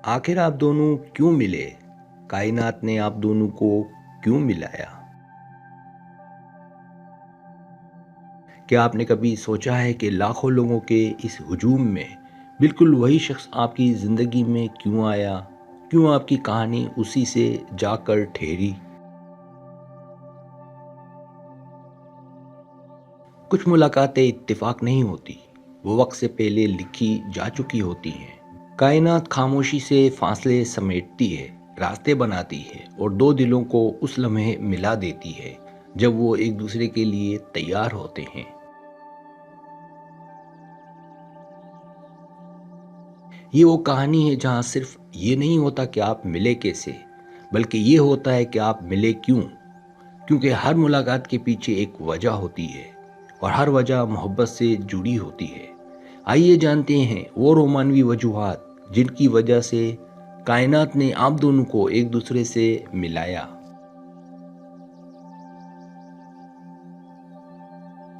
आखिर आप दोनों क्यों मिले? कायनात ने आप दोनों को क्यों मिलाया? क्या आपने कभी सोचा है कि लाखों लोगों के इस हुजूम में बिल्कुल वही शख्स आपकी ज़िंदगी में क्यों आया? क्यों आपकी कहानी उसी से जाकर ठहरी? कुछ मुलाकातें इत्तेफाक नहीं होती, वो वक्त से पहले लिखी जा चुकी होती हैं। कायनात खामोशी से फासले समेटती है, रास्ते बनाती है और दो दिलों को उस लम्हे मिला देती है जब वो एक दूसरे के लिए तैयार होते हैं। ये वो कहानी है जहाँ सिर्फ ये नहीं होता कि आप मिले कैसे, बल्कि ये होता है कि आप मिले क्यों। क्योंकि हर मुलाकात के पीछे एक वजह होती है और हर वजह मोहब्बत से जुड़ी होती है। आइए जानते हैं वो रोमानवी वजूहात जिनकी वजह से कायनात ने आप दोनों को एक दूसरे से मिलाया।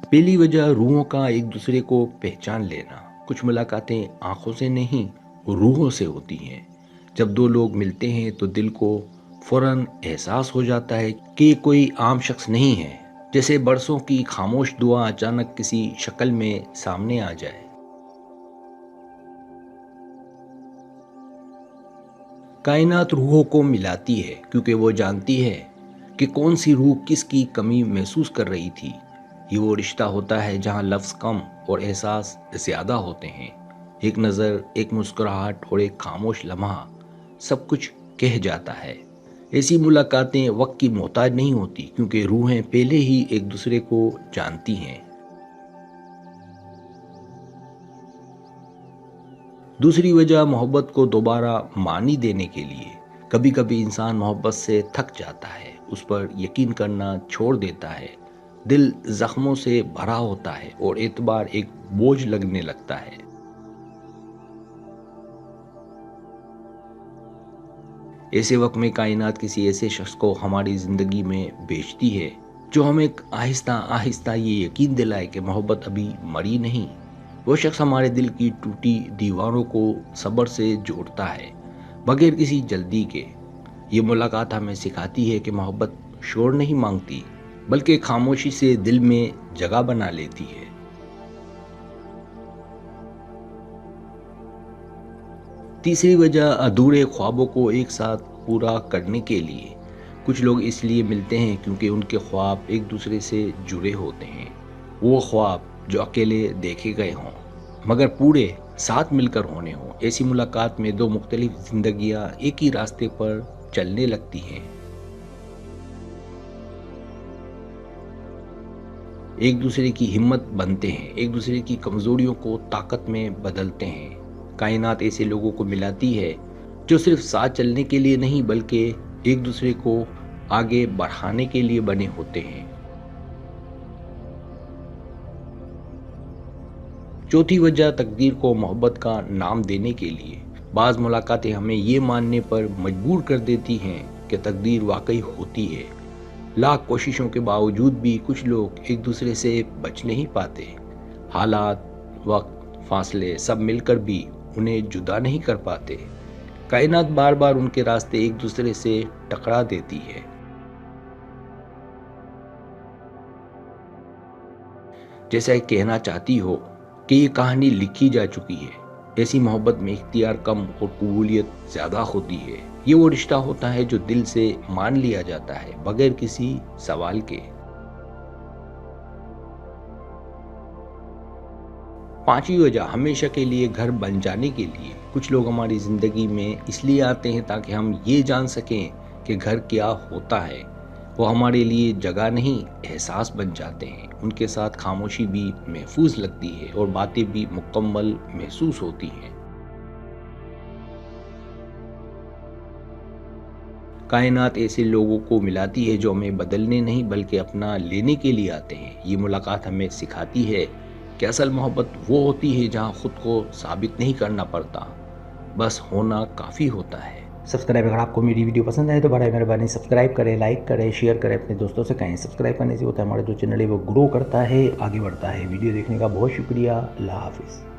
पहली वजह रूहों का एक दूसरे को पहचान लेना। कुछ मुलाकातें आंखों से नहीं, रूहों से होती हैं। जब दो लोग मिलते हैं तो दिल को फौरन एहसास हो जाता है कि ये कोई आम शख्स नहीं है, जैसे बरसों की खामोश दुआ अचानक किसी शक्ल में सामने आ जाए। कायनात रूहों को मिलाती है क्योंकि वो जानती है कि कौन सी रूह किसकी कमी महसूस कर रही थी। ये वो रिश्ता होता है जहाँ लफ्ज़ कम और एहसास ज़्यादा होते हैं। एक नज़र, एक मुस्कुराहट और एक खामोश लम्हा सब कुछ कह जाता है। ऐसी मुलाकातें वक्त की मोहताज नहीं होती क्योंकि रूहें पहले ही एक दूसरे को जानती हैं। दूसरी वजह मोहब्बत को दोबारा मानी देने के लिए। कभी कभी इंसान मोहब्बत से थक जाता है, उस पर यकीन करना छोड़ देता है। दिल जख्मों से भरा होता है और एतबार एक बोझ लगने लगता है। ऐसे वक्त में कायनात किसी ऐसे शख्स को हमारी ज़िंदगी में भेजती है जो हमें आहिस्ता आहिस्ता ये यकीन दिलाए कि मोहब्बत अभी मरी नहीं। वो शख्स हमारे दिल की टूटी दीवारों को सब्र से जोड़ता है, बगैर किसी जल्दी के। ये मुलाकात हमें सिखाती है कि मोहब्बत शोर नहीं मांगती, बल्कि खामोशी से दिल में जगह बना लेती है। तीसरी वजह अधूरे ख्वाबों को एक साथ पूरा करने के लिए। कुछ लोग इसलिए मिलते हैं क्योंकि उनके ख्वाब एक दूसरे से जुड़े होते हैं। वो ख्वाब जो अकेले देखे गए हों मगर पूरे साथ मिलकर होने हों। ऐसी मुलाकात में दो मुख्तलिफ जिंदगियां एक ही रास्ते पर चलने लगती हैं। एक दूसरे की हिम्मत बनते हैं, एक दूसरे की कमजोरियों को ताकत में बदलते हैं। कायनात ऐसे लोगों को मिलाती है जो सिर्फ साथ चलने के लिए नहीं बल्कि एक दूसरे को आगे बढ़ाने के लिए बने होते हैं। चौथी वजह तकदीर को मोहब्बत का नाम देने के लिए। बाज़ मुलाकातें हमें ये मानने पर मजबूर कर देती हैं कि तकदीर वाकई होती है। लाख कोशिशों के बावजूद भी कुछ लोग एक दूसरे से बच नहीं पाते। हालात, वक्त, फासले सब मिलकर भी उन्हें जुदा नहीं कर पाते। कायनात बार बार उनके रास्ते एक दूसरे से टकरा देती है। जैसा कहना चाहती हो कि ये कहानी लिखी जा चुकी है। ऐसी मोहब्बत में इख्तियार कम और कबूलियत ज़्यादा होती है। ये वो रिश्ता होता है जो दिल से मान लिया जाता है बगैर किसी सवाल के। पांचवी वजह हमेशा के लिए घर बन जाने के लिए। कुछ लोग हमारी ज़िंदगी में इसलिए आते हैं ताकि हम ये जान सकें कि घर क्या होता है। वो हमारे लिए जगह नहीं, एहसास बन जाते हैं। उनके साथ खामोशी भी महफूज लगती है और बातें भी मुकम्मल महसूस होती हैं। कायनात ऐसे लोगों को मिलाती है जो हमें बदलने नहीं बल्कि अपना लेने के लिए आते हैं। ये मुलाकात हमें सिखाती है कि असल मोहब्बत वो होती है जहाँ खुद को साबित नहीं करना पड़ता, बस होना काफ़ी होता है। सब्सक्राइब, अगर आपको मेरी वीडियो पसंद आए तो बड़ा मेहरबानी सब्सक्राइब करें, लाइक करें, शेयर करें, अपने दोस्तों से कहें। सब्सक्राइब करने से होता है हमारा जो चैनल है वो ग्रो करता है, आगे बढ़ता है। वीडियो देखने का बहुत शुक्रिया। अल्लाह हाफिज़।